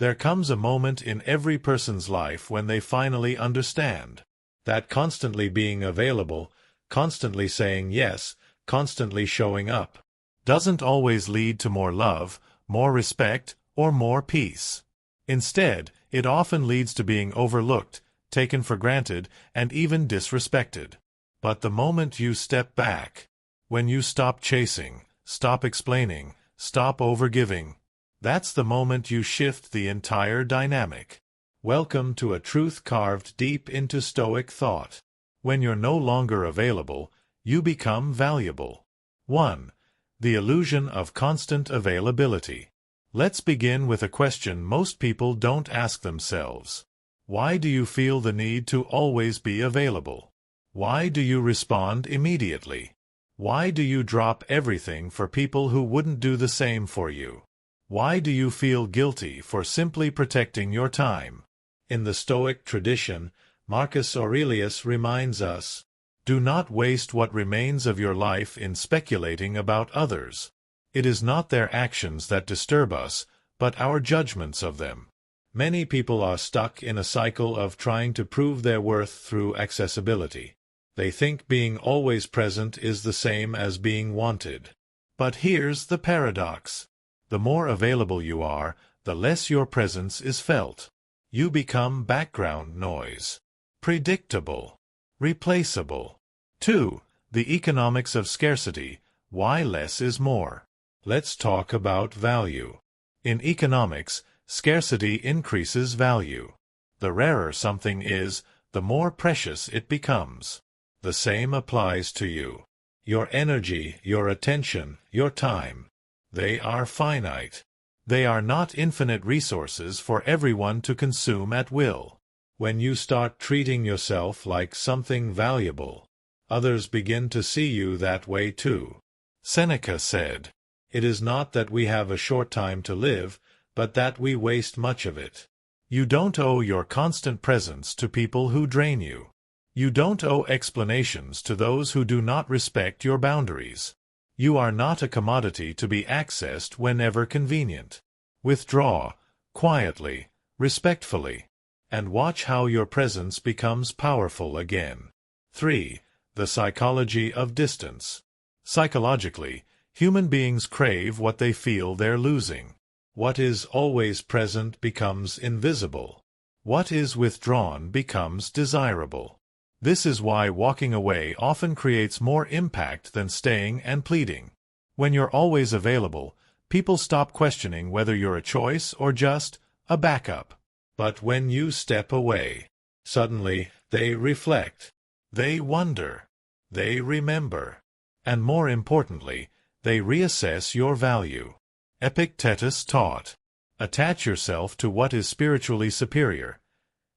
There comes a moment in every person's life when they finally understand that constantly being available, constantly saying yes, constantly showing up, doesn't always lead to more love, more respect, or more peace. Instead, it often leads to being overlooked, taken for granted, and even disrespected. But the moment you step back, when you stop chasing, stop explaining, stop overgiving, that's the moment you shift the entire dynamic. Welcome to a truth carved deep into Stoic thought. When you're no longer available, you become valuable. 1. The illusion of constant availability. Let's begin with a question most people don't ask themselves. Why do you feel the need to always be available? Why do you respond immediately? Why do you drop everything for people who wouldn't do the same for you? Why do you feel guilty for simply protecting your time? In the Stoic tradition, Marcus Aurelius reminds us, "Do not waste what remains of your life in speculating about others. It is not their actions that disturb us, but our judgments of them." Many people are stuck in a cycle of trying to prove their worth through accessibility. They think being always present is the same as being wanted. But here's the paradox. The more available you are, the less your presence is felt. You become background noise. Predictable. Replaceable. 2. The Economics of Scarcity. Why less is more. Let's talk about value. In economics, scarcity increases value. The rarer something is, the more precious it becomes. The same applies to you. Your energy, your attention, your time. They are finite. They are not infinite resources for everyone to consume at will. When you start treating yourself like something valuable, others begin to see you that way too. Seneca said, "It is not that we have a short time to live, but that we waste much of it." You don't owe your constant presence to people who drain you. You don't owe explanations to those who do not respect your boundaries. You are not a commodity to be accessed whenever convenient. Withdraw, quietly, respectfully, and watch how your presence becomes powerful again. 3. The psychology of distance. Psychologically, human beings crave what they feel they're losing. What is always present becomes invisible. What is withdrawn becomes desirable. This is why walking away often creates more impact than staying and pleading. When you're always available, people stop questioning whether you're a choice or just a backup. But when you step away, suddenly they reflect. They wonder. They remember. And more importantly, they reassess your value. Epictetus taught, "Attach yourself to what is spiritually superior,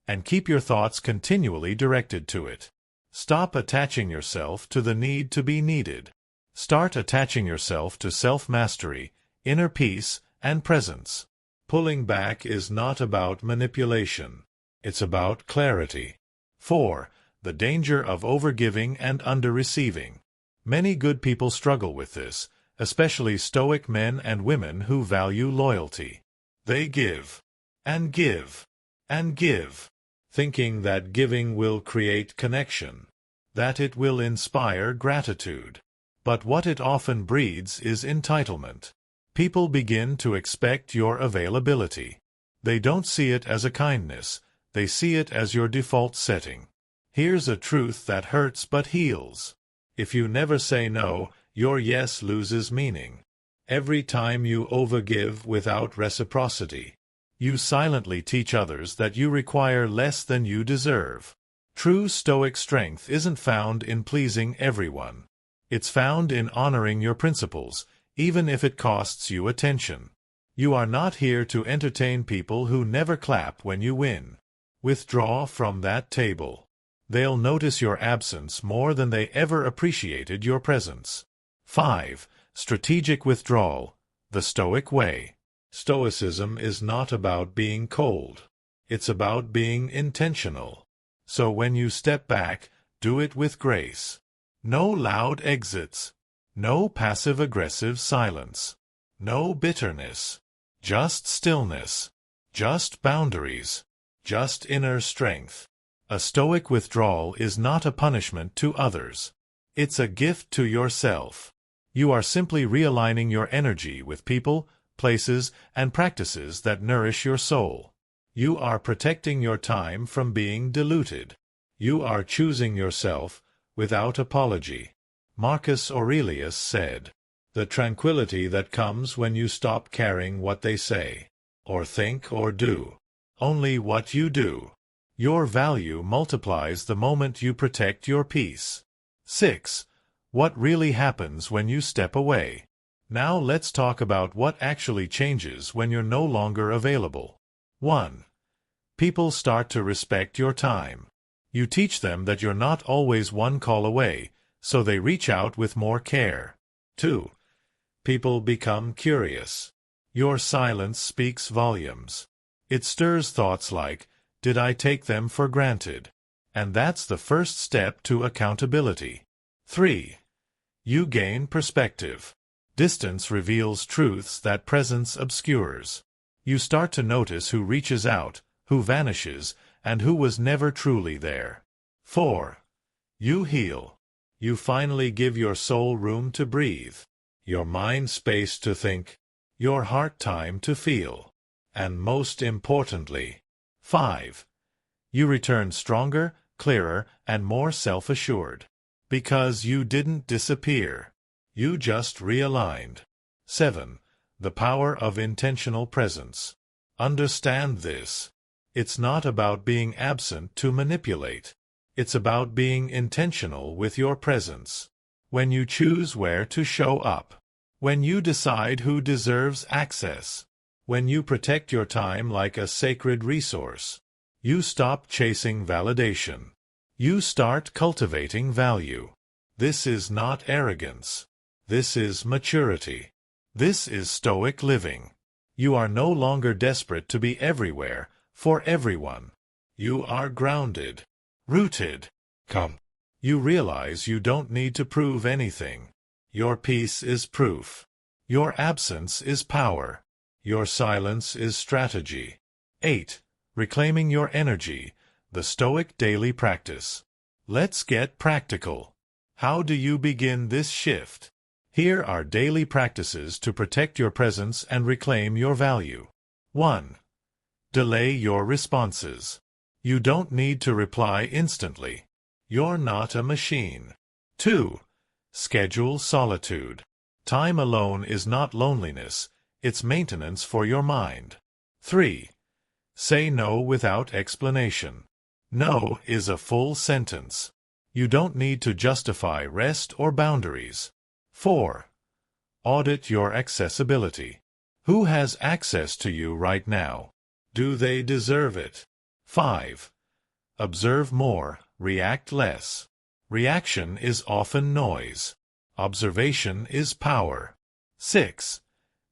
and keep your thoughts continually directed to it." Stop attaching yourself to the need to be needed. Start attaching yourself to self-mastery, inner peace, and presence. Pulling back is not about manipulation. It's about clarity. 4. The danger of overgiving and under-receiving. Many good people struggle with this, especially Stoic men and women who value loyalty. They give, and give, and give, thinking that giving will create connection, that it will inspire gratitude. But what it often breeds is entitlement. People begin to expect your availability. They don't see it as a kindness, they see it as your default setting. Here's a truth that hurts but heals. If you never say no, your yes loses meaning. Every time you overgive without reciprocity, you silently teach others that you require less than you deserve. True Stoic strength isn't found in pleasing everyone. It's found in honoring your principles, even if it costs you attention. You are not here to entertain people who never clap when you win. Withdraw from that table. They'll notice your absence more than they ever appreciated your presence. 5. Strategic withdrawal, the Stoic way. Stoicism is not about being cold. It's about being intentional. So when you step back, do it with grace. No loud exits. No passive-aggressive silence. No bitterness. Just stillness. just boundaries, just inner strength. A Stoic withdrawal is not a punishment to others. It's a gift to yourself. You are simply realigning your energy with people, places, and practices that nourish your soul. You are protecting your time from being diluted. You are choosing yourself without apology. Marcus Aurelius said, "The tranquility that comes when you stop caring what they say, or think or do, only what you do. Your value multiplies the moment you protect your peace." 6. What really happens when you step away? Now let's talk about what actually changes when you're no longer available. 1. People start to respect your time. You teach them that you're not always one call away, so they reach out with more care. 2. People become curious. Your silence speaks volumes. It stirs thoughts like, "Did I take them for granted?" And that's the first step to accountability. 3. You gain perspective. Distance reveals truths that presence obscures. You start to notice who reaches out, who vanishes, and who was never truly there. 4. You heal. You finally give your soul room to breathe, your mind space to think, your heart time to feel. And most importantly, 5. You return stronger, clearer, and more self-assured. Because you didn't disappear. You just realigned. 7. The power of intentional presence. Understand this. It's not about being absent to manipulate. It's about being intentional with your presence. When you choose where to show up. When you decide who deserves access. When you protect your time like a sacred resource. You stop chasing validation. You start cultivating value. This is not arrogance. This is maturity. This is Stoic living. You are no longer desperate to be everywhere, for everyone. You are grounded, rooted. Come. You realize you don't need to prove anything. Your peace is proof. Your absence is power. Your silence is strategy. 8. Reclaiming your energy, the Stoic daily practice. Let's get practical. How do you begin this shift? Here are daily practices to protect your presence and reclaim your value. 1. Delay your responses. You don't need to reply instantly. You're not a machine. 2. Schedule solitude. Time alone is not loneliness, it's maintenance for your mind. 3. Say no without explanation. No is a full sentence. You don't need to justify rest or boundaries. 4. Audit your accessibility. Who has access to you right now? Do they deserve it? 5. Observe more, react less. Reaction is often noise. Observation is power. 6.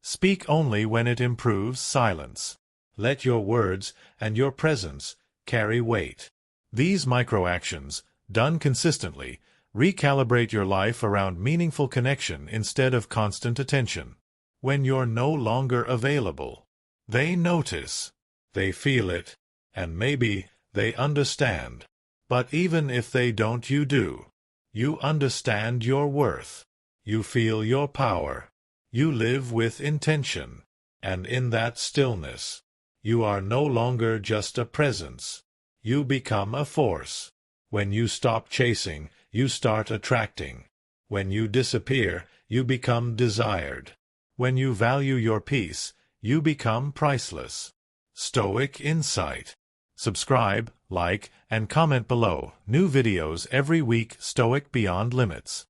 Speak only when it improves silence. Let your words and your presence carry weight. These microactions, done consistently, recalibrate your life around meaningful connection instead of constant attention. When you're no longer available, they notice, they feel it, and maybe they understand. But even if they don't, you do. You understand your worth. You feel your power. You live with intention. And in that stillness, you are no longer just a presence. You become a force. When you stop chasing, you start attracting. When you disappear, you become desired. When you value your peace, you become priceless. Stoic Insight. Subscribe, like, and comment below. New videos every week. Stoic Beyond Limits.